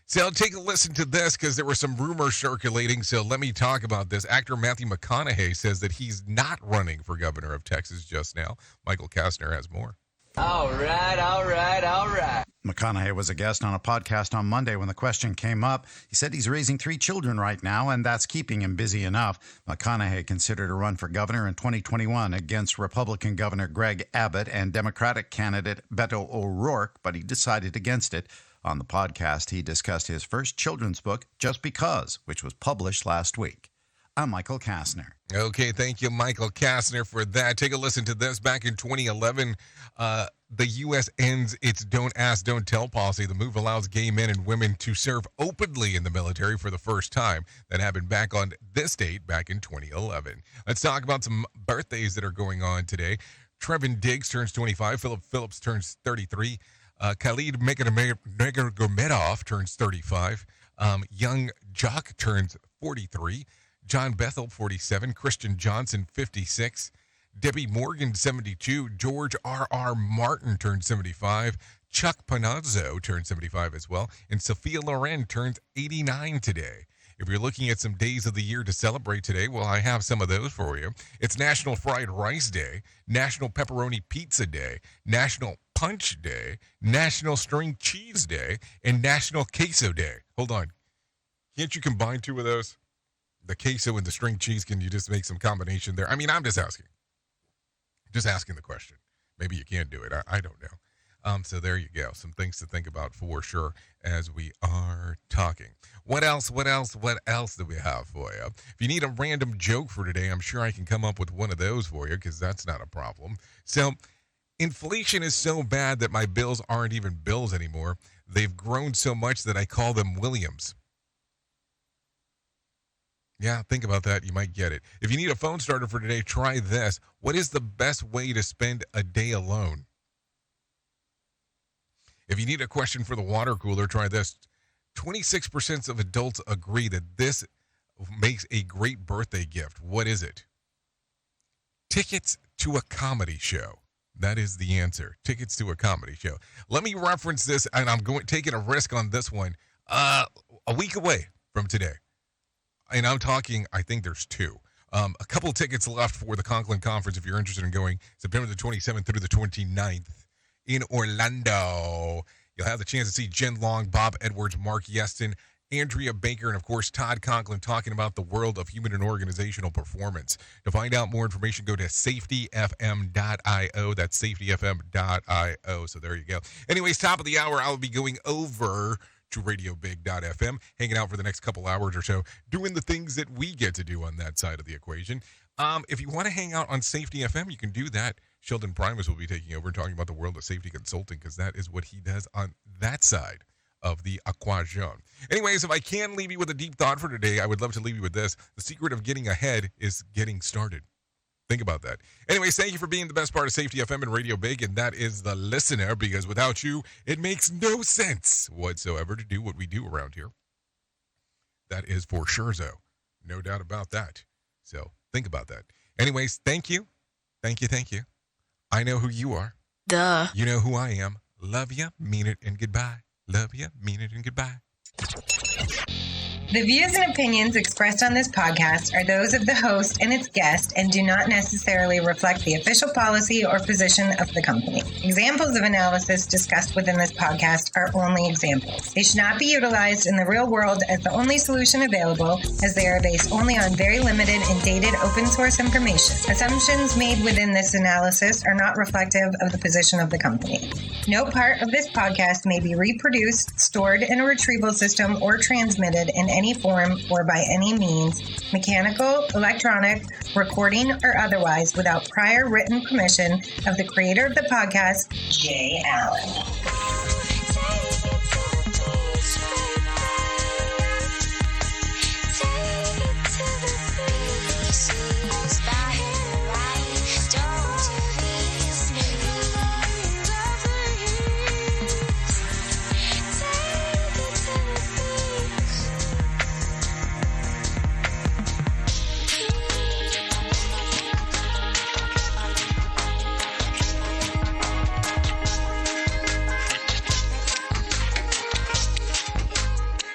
So take a listen to this because there were some rumors circulating. So let me talk about this. Actor Matthew McConaughey says that he's not running for governor of Texas just now. Michael Kastner has more. All right. McConaughey was a guest on a podcast on Monday when the question came up. He said he's raising 3 children right now, and that's keeping him busy enough. McConaughey considered a run for governor in 2021 against Republican Governor Greg Abbott and Democratic candidate Beto O'Rourke, but he decided against it. On the podcast, he discussed his first children's book, Just Because, which was published last week. I'm Michael Kastner. Okay, thank you, Michael Kastner, for that. Take a listen to this. Back in 2011, the U.S. ends its Don't Ask, Don't Tell policy. The move allows gay men and women to serve openly in the military for the first time. That happened back on this date, back in 2011. Let's talk about some birthdays that are going on today. Trevin Diggs turns 25. Philip Phillips turns 33. Khalid Nurmagomedov turns 35. Young Jock turns 43. John Bethel, 47. Christian Johnson, 56. Debbie Morgan, 72. George R.R. Martin turned 75. Chuck Panazzo turned 75 as well. And Sophia Loren turns 89 today. If you're looking at some days of the year to celebrate today, well, I have some of those for you. It's National Fried Rice Day, National Pepperoni Pizza Day, National Punch Day, National String Cheese Day, and National Queso Day. Hold on. Can't you combine 2 of those? The queso and the string cheese, can you just make some combination there? I mean, I'm just asking. Just asking the question. Maybe you can't do it. I don't know. So there you go. Some things to think about for sure as we are talking. What else do we have for you? If you need a random joke for today, I'm sure I can come up with one of those for you because that's not a problem. So inflation is so bad that my bills aren't even bills anymore. They've grown so much that I call them Williams. Yeah, think about that. You might get it. If you need a phone starter for today, try this. What is the best way to spend a day alone? If you need a question for the water cooler, try this. 26% of adults agree that this makes a great birthday gift. What is it? Tickets to a comedy show. That is the answer. Tickets to a comedy show. Let me reference this, and I'm taking a risk on this one. A week away from today. And I'm talking, I think there's 2. A couple of tickets left for the Conklin Conference if you're interested in going September the 27th through the 29th in Orlando. You'll have the chance to see Jen Long, Bob Edwards, Mark Yeston, Andrea Baker, and of course Todd Conklin talking about the world of human and organizational performance. To find out more information, go to safetyfm.io. That's safetyfm.io. So there you go. Anyways, top of the hour, I'll be going over to radiobig.fm, hanging out for the next couple hours or so, doing the things that we get to do on that side of the equation. If you want to hang out on Safety FM, you can do that. Sheldon Primus will be taking over and talking about the world of safety consulting because that is what he does on that side of the equation. Anyways, if I can leave you with a deep thought for today, I would love to leave you with this. The secret of getting ahead is getting started. Think about that. Anyways, thank you for being the best part of Safety FM and Radio Big, and that is the listener, because without you, it makes no sense whatsoever to do what we do around here. That is for sure, so no doubt about that. So think about that. Anyways, thank you. Thank you, thank you. I know who you are. Duh. You know who I am. Love you, mean it, and goodbye. Love you, mean it, and goodbye. The views and opinions expressed on this podcast are those of the host and its guest and do not necessarily reflect the official policy or position of the company. Examples of analysis discussed within this podcast are only examples. They should not be utilized in the real world as the only solution available, as they are based only on very limited and dated open source information. Assumptions made within this analysis are not reflective of the position of the company. No part of this podcast may be reproduced, stored in a retrieval system, or transmitted in any form or by any means, mechanical, electronic, recording, or otherwise, without prior written permission of the creator of the podcast, Jay Allen.